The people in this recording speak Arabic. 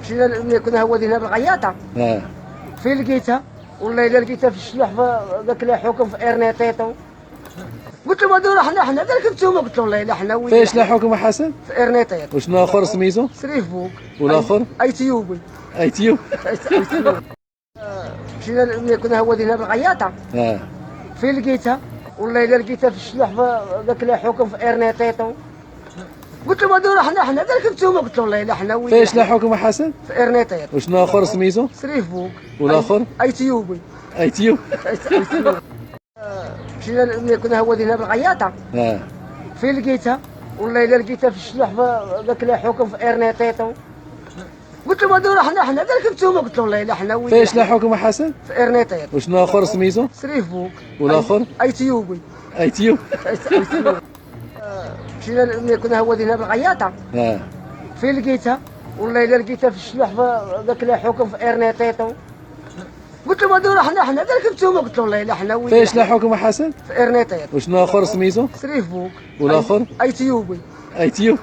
مشينا كنا هودينها بالغياطه. فين لقيتها؟ والله الا لقيتها في الشلوح ذاك اللي حكم في ارنيتيتو. قلت لهم هذو حنا قال لك انتوما، قلت لهم والله الا حنا وين. فاش لا حكم حسن؟ في ارنيتيتو. وشنو اخر سميتو؟ سريف بوك. والاخر؟ ايتيوبي. ايتيوب. مشينا كنا هودينها بالغياطه. فين لقيتها؟ والله الا لقيتها في الشلوح ذاك اللي حكم في ارنيتيتو. قلت لهم هذو حنا قال لك انتوما، قلت لهم والله الا حنا وين. فاش لا حكم حسن؟ في ارنيتيتو. وشنو اخر سميتو؟ سريف بوك. والاخر؟ ايتيوبي. ايتيوب. مشينا كنا هودينها بالغياطه. فين لقيتها؟ والله الا لقيتها في الشلوح ذاك اللي حكم في ارنيتيتو. قلت لهم هذو حنا قال لك انتوما، قلت لهم والله الا حنا وين. فاش لا حكم حسن؟ في ارنيتيتو. وشنو اخر سميتو؟ سريف بوك. والاخر؟ ايتيوبي. ايتيوب. مشينا كنا هودينها بالغياطه. فين لقيتها؟ والله الا لقيتها في الشلوح ذاك اللي حكم في ارنيتيتو. قلت لهم هذو حنا قال لك انتوما، قلت لهم والله الا حنا وين. فاش لا حكم حسن؟ في ارنيتيتو. وشنو اخر سميتو؟ سريف بوك. والاخر؟ ايتيوبي. ايتيوب.